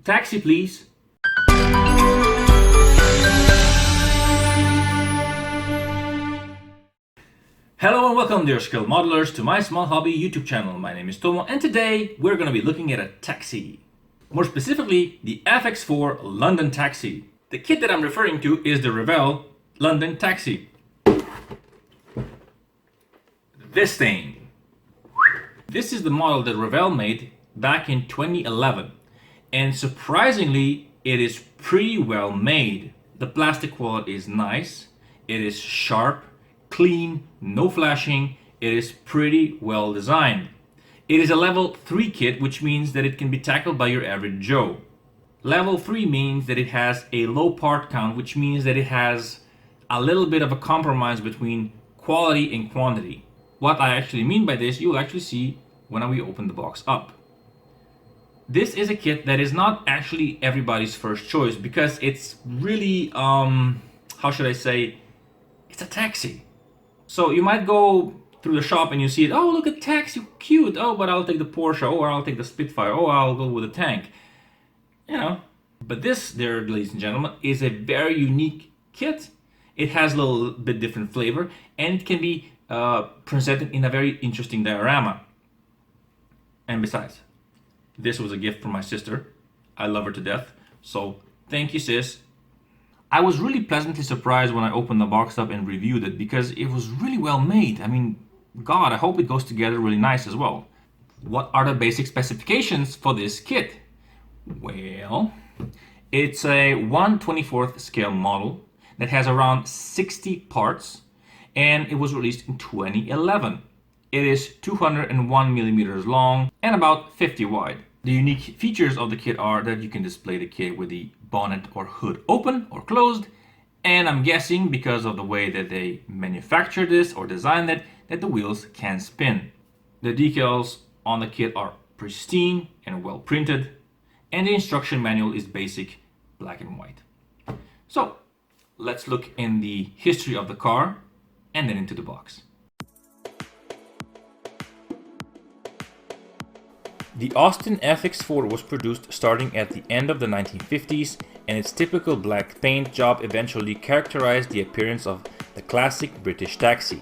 Taxi, please. Hello and welcome, dear skilled modelers, to my small hobby YouTube channel. My name is Tomo, and today we're going to be looking at a taxi. More specifically, the FX4 London Taxi. The kit that I'm referring to is the Revell London Taxi. This thing. This is the model that Revell made back in 2011. And surprisingly, it is pretty well made. The plastic quality is nice. It is sharp, clean, no flashing. It is pretty well designed. It is a level 3 kit, which means that it can be tackled by your average Joe. Level 3 means that it has a low part count, which means that it has a little bit of a compromise between quality and quantity. What I actually mean by this, you'll actually see when we open the box up. This is a kit that is not actually everybody's first choice because it's really, how should I say, it's a taxi. So you might go through the shop and you see it, oh, look at taxi, cute, oh, but I'll take the Porsche, oh, or I'll take the Spitfire, oh, I'll go with the tank. You know, but this, dear ladies and gentlemen, is a very unique kit. It has a little bit different flavor, and it can be presented in a very interesting diorama. And besides, this was a gift from my sister. I love her to death, so thank you, sis. I was really pleasantly surprised when I opened the box up and reviewed it because it was really well made. I mean, God, I hope it goes together really nice as well. What are the basic specifications for this kit? Well, it's a 1/24th scale model that has around 60 parts, and it was released in 2011. It is 201 millimeters long and about 50 wide. The unique features of the kit are that you can display the kit with the bonnet or hood open or closed, and I'm guessing because of the way that they manufactured this or designed it, that the wheels can spin. The decals on the kit are pristine and well printed, and the instruction manual is basic black and white. So let's look in the history of the car and then into the box. The Austin FX4 was produced starting at the end of the 1950s, and its typical black paint job eventually characterized the appearance of the classic British taxi.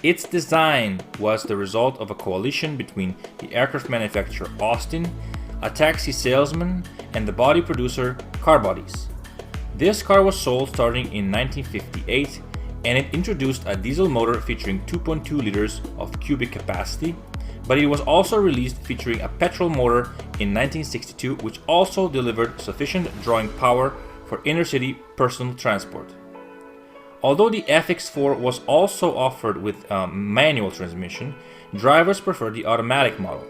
Its design was the result of a coalition between the aircraft manufacturer Austin, a taxi salesman, and the body producer Car Bodies. This car was sold starting in 1958, and it introduced a diesel motor featuring 2.2 liters of cubic capacity, but it was also released featuring a petrol motor in 1962, which also delivered sufficient drawing power for inner-city personal transport. Although the FX4 was also offered with a manual transmission, drivers preferred the automatic model.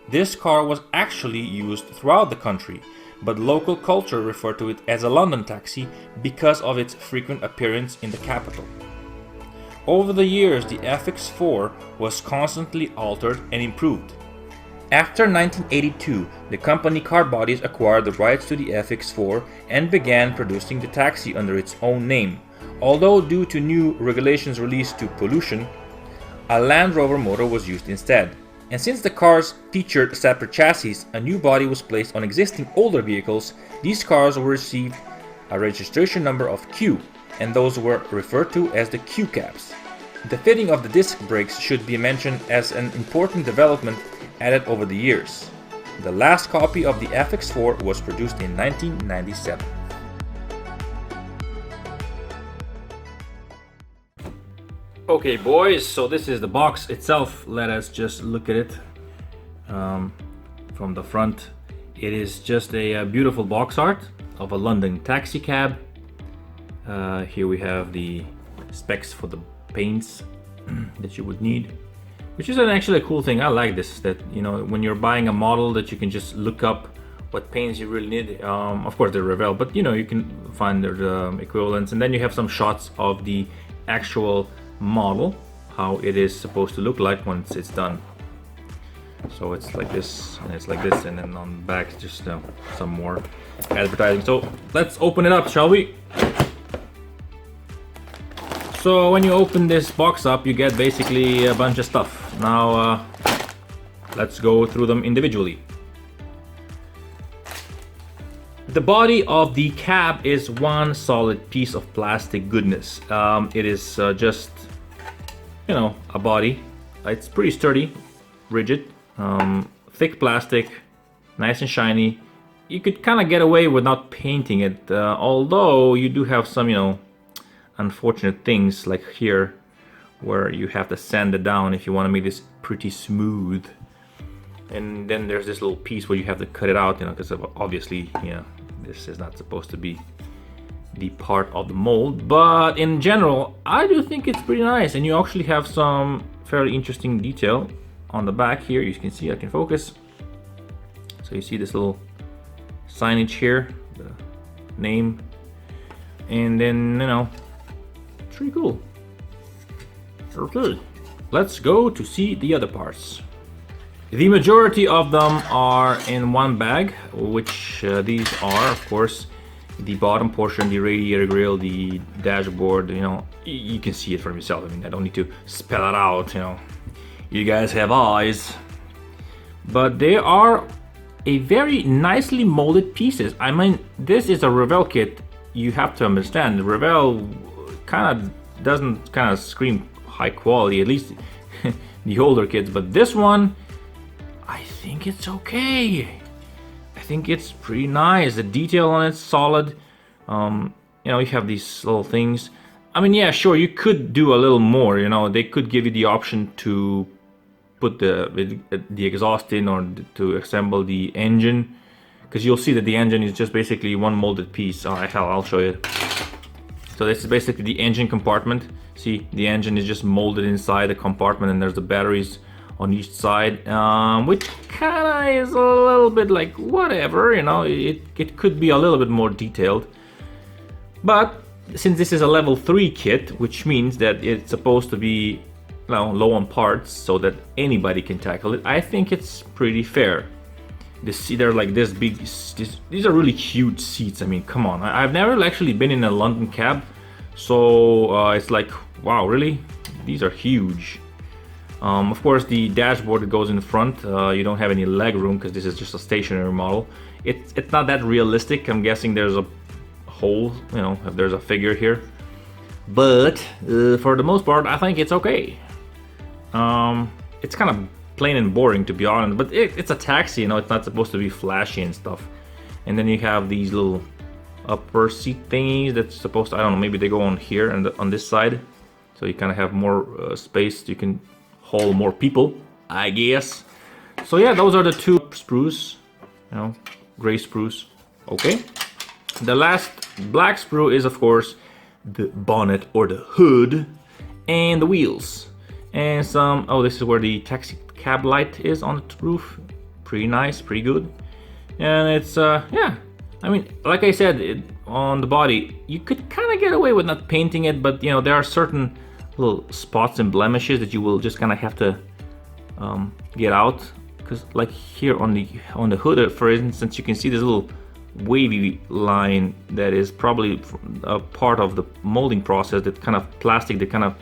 This car was actually used throughout the country, but local culture referred to it as a London taxi because of its frequent appearance in the capital. Over the years, the FX4 was constantly altered and improved. After 1982, the company Car Bodies acquired the rights to the FX4 and began producing the taxi under its own name, although due to new regulations related to pollution, a Land Rover motor was used instead. And since the cars featured separate chassis, a new body was placed on existing older vehicles. These cars were received a registration number of Q, and those were referred to as the Q caps. The fitting of the disc brakes should be mentioned as an important development added over the years. The last copy of the FX4 was produced in 1997. Okay boys, so this is the box itself. Let us just look at it from the front. It is just a beautiful box art of a London taxi cab. Here we have the specs for the paints that you would need, which is actually a cool thing. I like this, that you know, when you're buying a model, that you can just look up what paints you really need. Of course they're Revell, but you know, you can find their equivalents, and then you have some shots of the actual model, how it is supposed to look like once it's done. So it's like this, and it's like this, and then on the back just some more advertising. So let's open it up, shall we? So when you open this box up, you get basically a bunch of stuff. Now let's go through them individually. The body of the cab is one solid piece of plastic goodness. It is just, you know, a body. It's pretty sturdy, rigid, thick plastic, nice and shiny. You could kind of get away with not painting it, although you do have some, you know, unfortunate things like here, where you have to sand it down if you want to make this pretty smooth. And then there's this little piece where you have to cut it out, you know, because obviously, you know, this is not supposed to be the part of the mold. But in general, I do think it's pretty nice, and you actually have some fairly interesting detail on the back here. You can see, I can focus. So you see this little signage here, the name, and then, you know, it's pretty cool. Okay, let's go to see the other parts. The majority of them are in one bag, which these are, of course, the bottom portion, the radiator grill, the dashboard. You know, you can see it for yourself. I mean, I don't need to spell it out, you know. You guys have eyes. But they are a very nicely molded pieces. I mean, this is a Revell kit. You have to understand, Revell kind of doesn't kind of scream high quality, at least the older kits, but this one, I think it's okay. I think it's pretty nice. The detail on it's solid. You know, you have these little things. I mean, yeah, sure, you could do a little more. You know, they could give you the option to put the exhaust in, or to assemble the engine, because you'll see that the engine is just basically one molded piece. Oh, hell, I'll show you. So this is basically the engine compartment. See, the engine is just molded inside the compartment, and there's the batteries on each side, which kind of is a little bit like whatever, you know. It could be a little bit more detailed, but since this is a level 3 kit, which means that it's supposed to be, you know, low on parts so that anybody can tackle it, I think it's pretty fair. They're like this big. These are really huge seats. I mean, come on. I've never actually been in a London cab, so it's like, wow, really? These are huge. Of course, the dashboard that goes in front, you don't have any leg room because this is just a stationary model. It's not that realistic. I'm guessing there's a hole, you know, if there's a figure here. But for the most part, I think it's okay. It's kind of plain and boring, to be honest, but it's a taxi, you know. It's not supposed to be flashy and stuff. And then you have these little upper seat thingies that's supposed to, I don't know, maybe they go on here and on this side, so you kind of have more space. You can hold more people, I guess. So yeah, those are the two sprues, you know, gray sprues. Okay, the last black sprue is, of course, the bonnet or the hood, and the wheels, and some, oh, this is where the taxi cab light is on the roof. Pretty nice, pretty good. And it's yeah, I mean, like I said, on the body, you could kind of get away with not painting it, but you know, there are certain little spots and blemishes that you will just kind of have to get out, because like here on the hood, for instance, you can see this little wavy line that is probably a part of the molding process. That kind of plastic that kind of,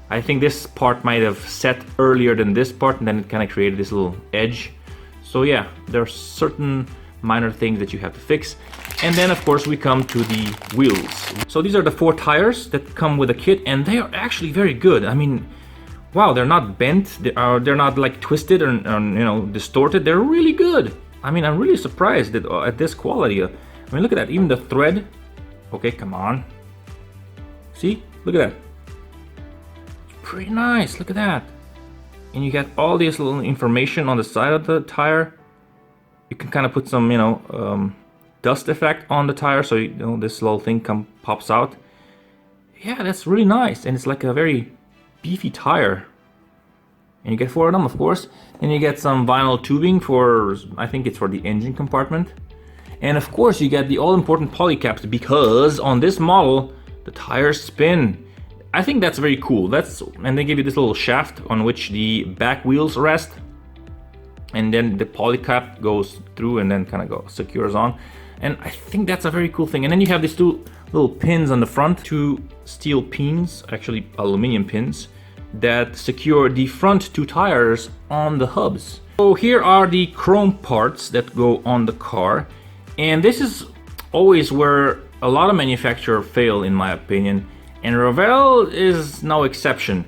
I think this part might have set earlier than this part, and then it kind of created this little edge. So yeah, there are certain minor things that you have to fix. And then of course we come to the wheels. So these are the 4 tires that come with the kit, and they are actually very good. I mean, wow, they're not bent, they're not like twisted or you know, distorted. They're really good. I mean, I'm really surprised that, at this quality. I mean, look at that, even the thread. Okay, come on. See, look at that. Pretty nice, look at that. And you got all this little information on the side of the tire. You can kind of put some, you know, dust effect on the tire, so you know this little thing pops out. Yeah, that's really nice, and it's like a very beefy tire. And you get 4 of them, of course. And you get some vinyl tubing for, I think it's for the engine compartment. And of course you get the all-important poly caps, because on this model the tires spin. I think that's very cool. And they give you this little shaft on which the back wheels rest, and then the poly cap goes through and then kind of secures on. And I think that's a very cool thing. And then you have these 2 little pins on the front, 2 steel pins, actually aluminum pins, that secure the front 2 tires on the hubs. So here are the chrome parts that go on the car, and this is always where a lot of manufacturers fail, in my opinion, and Revell is no exception.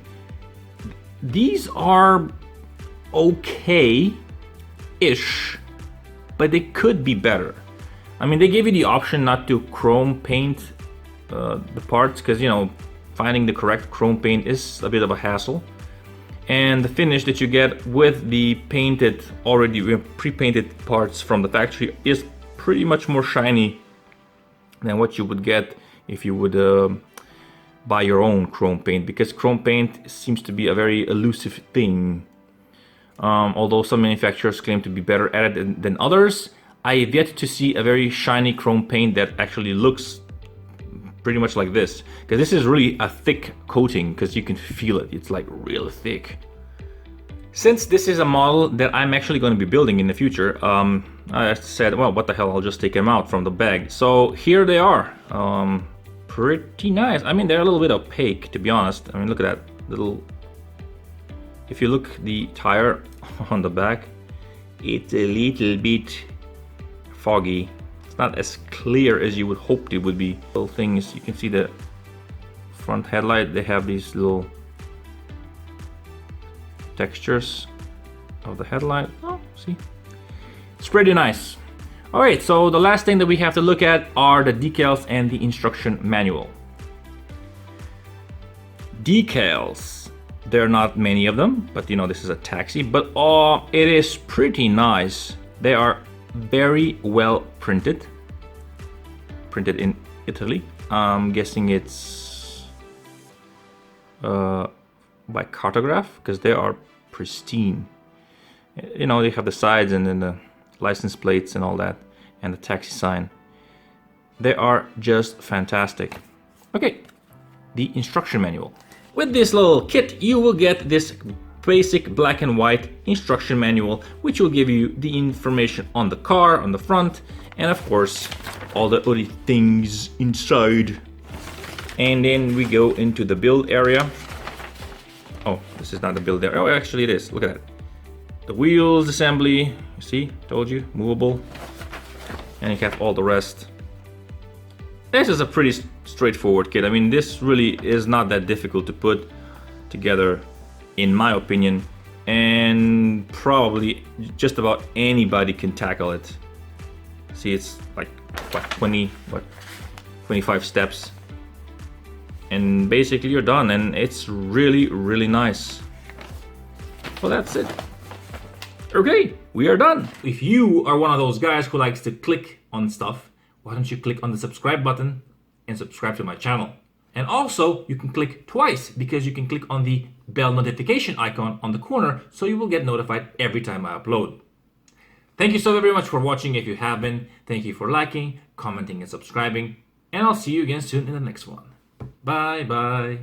These are okay-ish, but they could be better. I mean, they gave you the option not to chrome paint the parts, because, you know, finding the correct chrome paint is a bit of a hassle. And the finish that you get with the painted, already pre-painted parts from the factory is pretty much more shiny than what you would get if you would buy your own chrome paint, because chrome paint seems to be a very elusive thing. Although some manufacturers claim to be better at it than others, I have yet to see a very shiny chrome paint that actually looks pretty much like this, because this is really a thick coating, because you can feel it. It's like real thick. Since this is a model that I'm actually going to be building in the future, I said, well, what the hell, I'll just take them out from the bag. So here they are. Pretty nice. I mean, they're a little bit opaque, to be honest. I mean, look at that little, if you look the tire on the back, it's a little bit foggy. It's not as clear as you would hope it would be. Little things, you can see the front headlight, they have these little textures of the headlight. Oh, see, it's pretty nice. All right, so the last thing that we have to look at are the decals and the instruction manual. Decals, there are not many of them, but you know, this is a taxi, but it is pretty nice. They are very well printed in Italy. I'm guessing it's by Cartograph, because they are pristine. You know, they have the sides and then the license plates and all that, and the taxi sign. They are just fantastic. Okay, the instruction manual. With this little kit, you will get this basic black and white instruction manual, which will give you the information on the car, on the front, and of course, all the other things inside. And then we go into the build area. Oh, this is not the build area. Oh, actually it is. Look at that. The wheels assembly, you see, told you, movable. And you have all the rest. This is a pretty straightforward kit. I mean, this really is not that difficult to put together, in my opinion, and probably just about anybody can tackle it. See, it's like what, 25 steps, and basically you're done, and it's really, really nice. Well, that's it. Okay, we are done. If you are one of those guys who likes to click on stuff, why don't you click on the subscribe button and subscribe to my channel? And also, you can click twice, because you can click on the bell notification icon on the corner, so you will get notified every time I upload. Thank you so very much for watching. If you have been, thank you for liking, commenting, and subscribing. And I'll see you again soon in the next one. Bye bye.